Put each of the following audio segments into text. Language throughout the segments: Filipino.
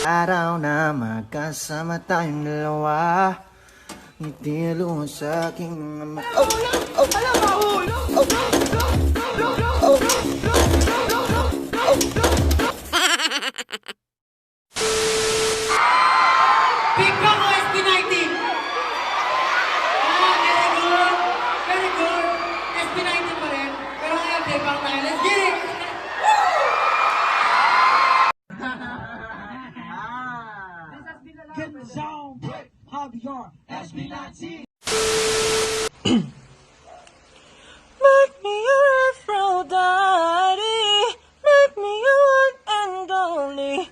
Araw na magkasama tayong dalawa, ngiti luho sa aking mga mata. Pick up mo SB19! Very good! Very good! SB19 pa rin. Pero ngayon, playback tayo. Let's get it! Get the zone, break, Javier, SB19! Make me your Aphrodite, make me your one and only.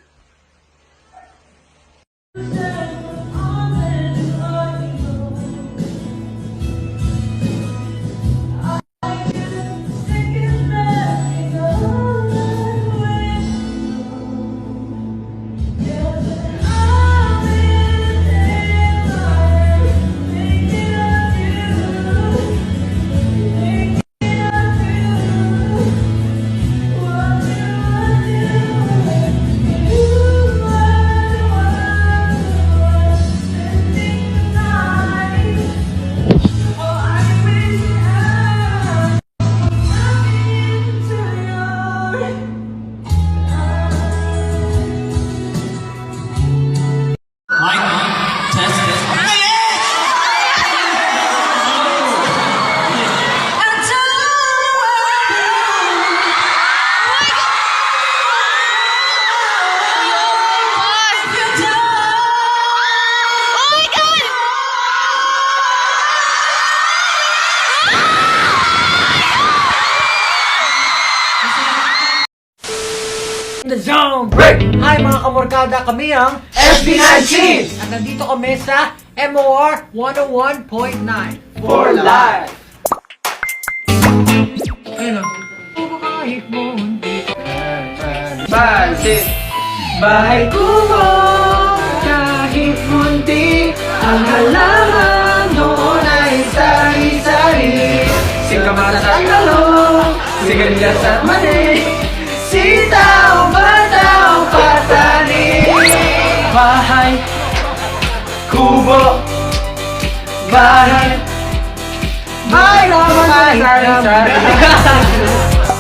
The Zone Break! Hi mga kamorkada, kami ang SB19! At nandito kami sa MOR 101.9 For life! Ayun o. Kahit mo hindi Pansit! Bahay kubo! kahit munti Ang halaman noon ay sari-sari Singkamas at talong Sigarilyas at mani Sitaw, bataw, patani Bahay Kubo Bahay Bahay naman ay sari-sari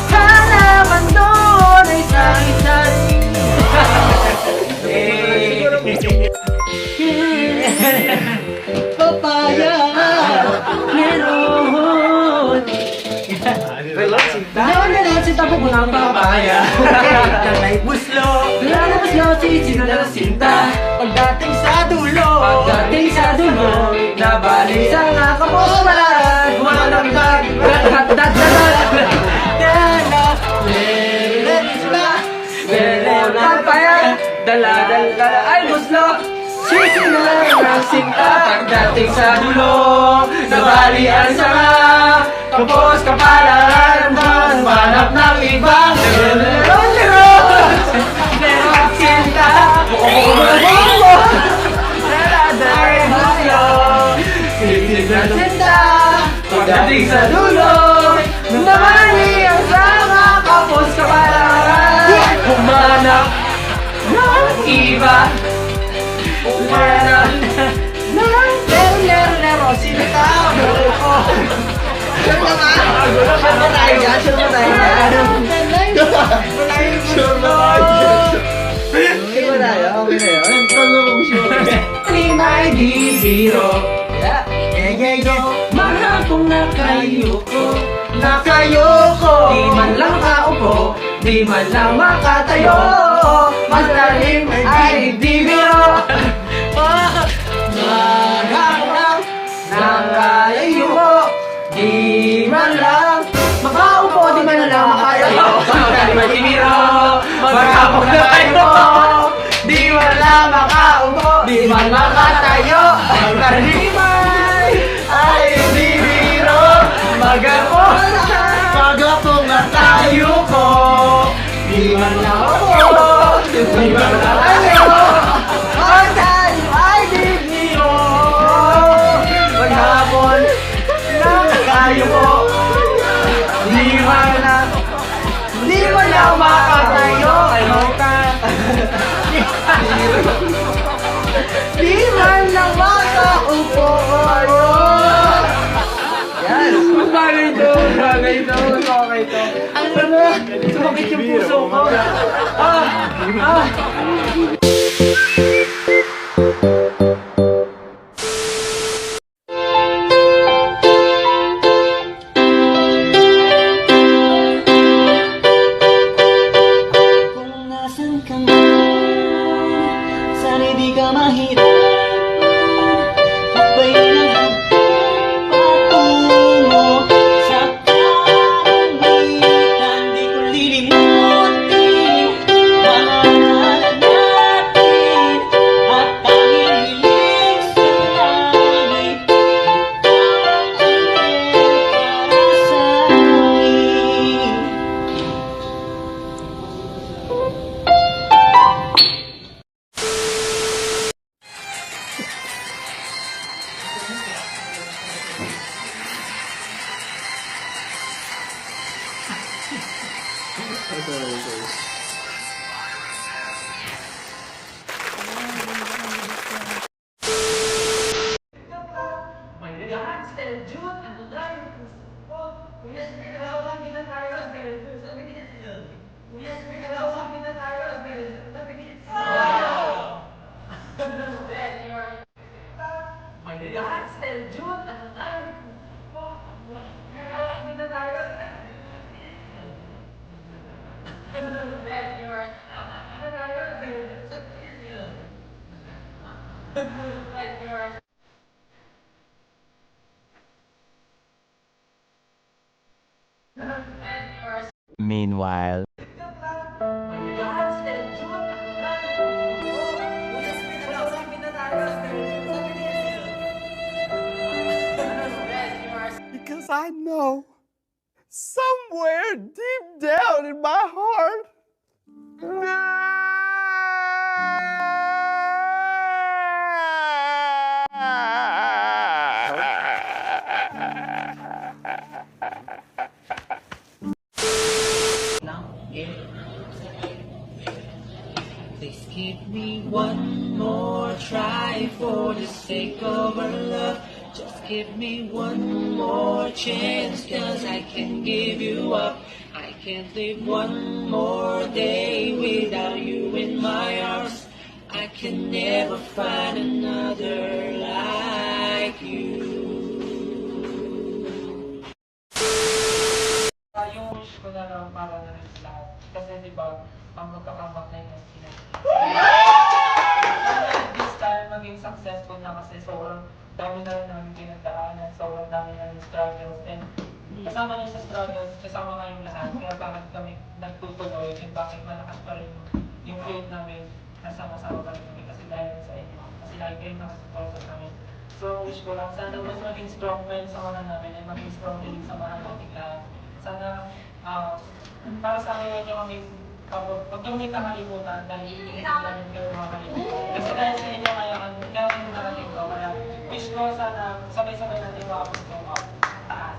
Halaman noon ay sari-sari Papaya Meron Meron sinta po ng papaya May buslo Wala buslo Sisino ng sinta Pagdating sa dulo Nabalik sa nga kapumalan Humanang lag Meron papaya Dala ay buslo Sisino ng sinta Pagdating sa dulo Nabalian sa nga Kapos kapalan Manap ng ibang Meron sinta Pagdating sa dulo Namani ang sama Kapos kapalan Humanap ng iba Humanap ng lero Sinita Sure naman? Sure na tayo yan? Sure na tayo yan? Sure na tayo? Sure na tayo? Okay na yun? Hindi may bibiro Mahal kong nakayuko Di man lang kaupo Di man lang makatayo Mas lalim ay di biro Mahal nakayuko Di man lang makaupo, di man lang makayayo Di man bibiro Magkapok na tayo Di man lang makaupo Di man makatayo Ang kalimay ay di biro Magkapok na tayo ko Di man lang ako Di man lang tayo Di man lang makaupo. Yan. Bagay to. Bagay to. Okay to. Ano na? Sumakit yung puso ko. Kung nasan ka man, sana'y di ka mahirapan. Ako'y naghahanap patungo sa kalangitan. Di ko lilimutin mga alaala natin at tanging hiling sa langit. Ikaw ang anghel para sa akin. Meanwhile. Because I know somewhere deep down in my heart, Please give me one more try for the sake of our love. Just give me one more chance, 'cause I can't give you up. I can't live one more day without you in my arms. I can never find another like you. Yung wish ko na lang para na rin sa lahat. Kasi di ba, ang magkakambak na yung pinag. This time, maging successful na kasi sobrang dami na rin namin pinagdaanan, sobrang dami na rin struggles. And kasama niyo sa struggles, kasama kayong lahat. Kaya bakit kami nagtutuloy and bakit malakas pa rin yung faith namin na sama-sama pa rin kami kasi dahil sa inyo. Kasi lagi kayong nakasuporta sa amin. So, wish ko lang, sana mas maging strong pa yung samahan namin and maging strong din yung samahan natin lahat. Sana, para sa akin, huwag niyo kami, huwag niyo kami kakalimutan dahil hindi namin kayo makakalimutan. Kasi dahil sa inyo kaya kami narating ko. Kaya wish ko sana sabay-sabay natin makapag-strong up. Taas.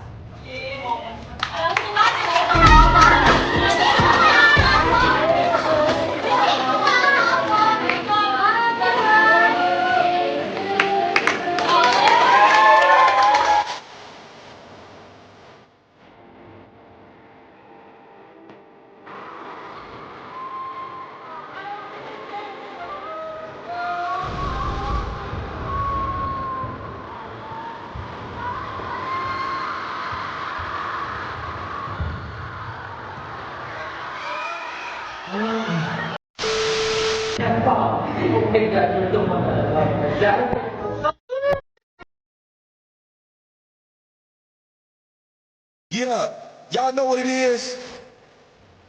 Yeah, y'all know what it is.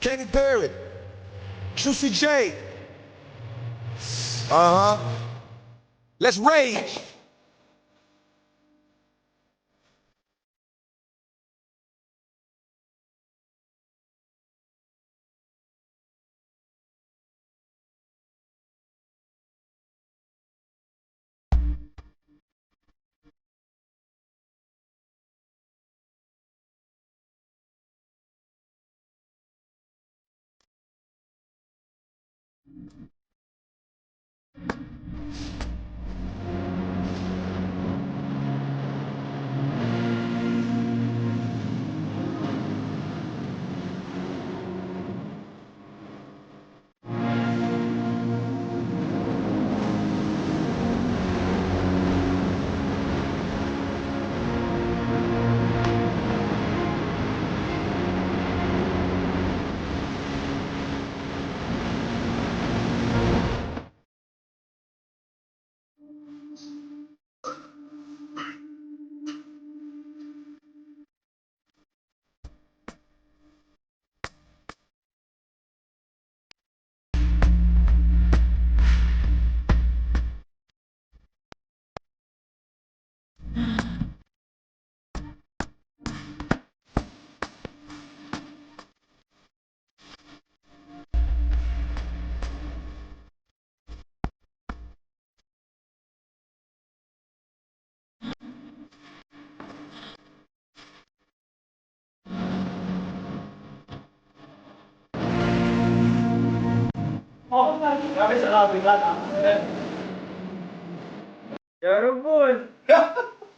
Katy Perry, Juicy J. Let's rage. Kami sa kabilat. Yarobon.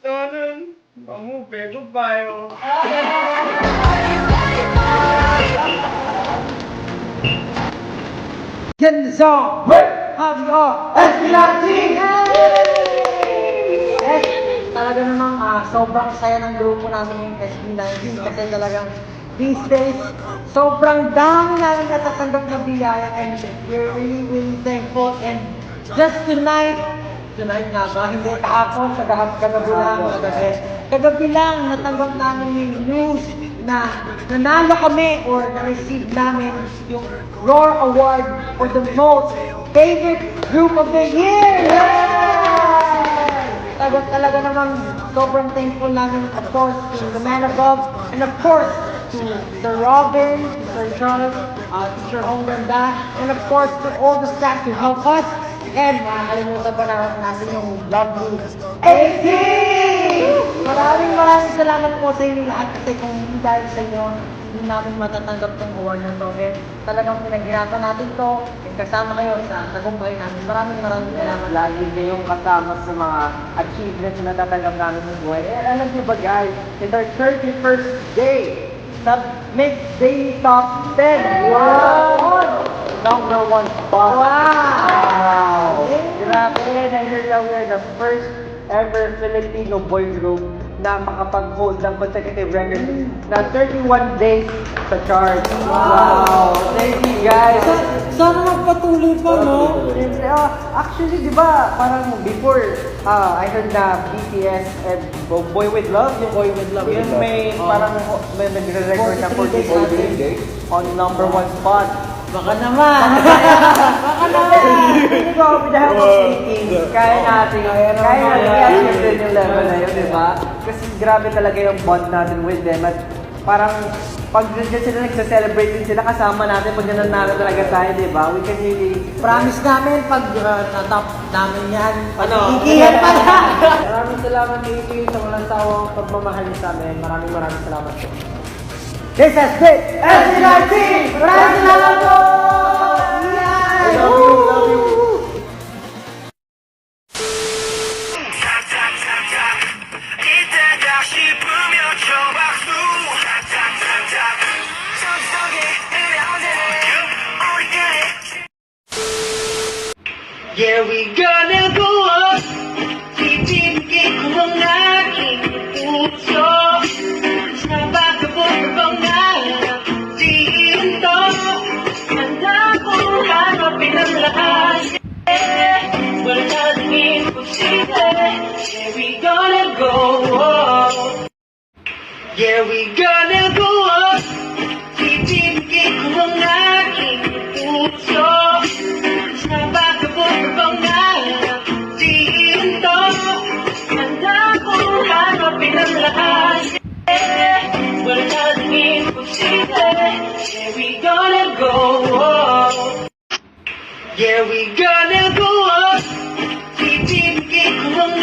Tanan. Kamu pego payo. Genzo. Habyo. Estilati. Talaga namang sobrang saya ng grupo namin yung SB19 kasi talagang these days, sobrang dami namin natatanggap na biyaya and we're really thankful and just tonight nga ba, hindi kahapon, kagabi lang natanggap namin yung news na nanalo kami or na-receive namin yung Roar Award for the most favorite group of the year! Talaga namang sobrang thankful namin, of course, to the man above, and of course, to Sir Robin, Sir Charles, Sir Honda, and of course, to all the staff to help us. And makakalimutan pa natin yung lovely 18! Maraming salamat po sa inyo lahat kasi kung hindi dahil sa inyo, hindi namin matatanggap tong award na to. And talagang pinaghirapan natin to, and kasama kayo sa tagumpay namin. Maraming salamat. Lagi kayong kasama sa mga achievements na natatanggap namin ng buhay. And alam niyo ba guys, it's our 31st day. That makes daily top 10. Wow! Number 1 spot. Wow! Grabe, na-hear we are the first ever Filipino boy group na makapag-hold ng consecutive record na 31 days sa chart. Wow! Thank you guys! Sana magpatuloy pa, no? Actually, di ba, parang before, I heard na BTS and Boy With Love, yung Boy With Love, yun may parang may nagre-record na 48 days on number 1 spot. Baka naman! Hindi ko, with the help of speaking, kaya natin i-achieve din yung level na yun, di ba? Kasi grabe talaga yung bond natin with them at parang pag dyan sila nagsa-celebrate din sila kasama natin pag nanalo talaga tayo, di ba? We can really... Promise namin pag natap namin yan. Ano? Ikihan pa na! Maraming salamat dito sa walang sawang pagmamahal niyo sa amin. Maraming salamat po. This has been SB19! Maraming salamat po! I love you, love you. Yeah, we gonna go up. Titibigay ko ang aking puso. Sa pagkabot na diinto. Handa kong hanapin ang lahat. Wala nang imposible. Yeah, we gonna go up. Yeah, we gonna go up. Titibigay ko ang aking puso. Sa pagkabot na diinto. Handa kong hanapin ang lahat. Wala nang imposible. Yeah, we gonna go up. Yeah, we gonna go up. Titibigay ko ang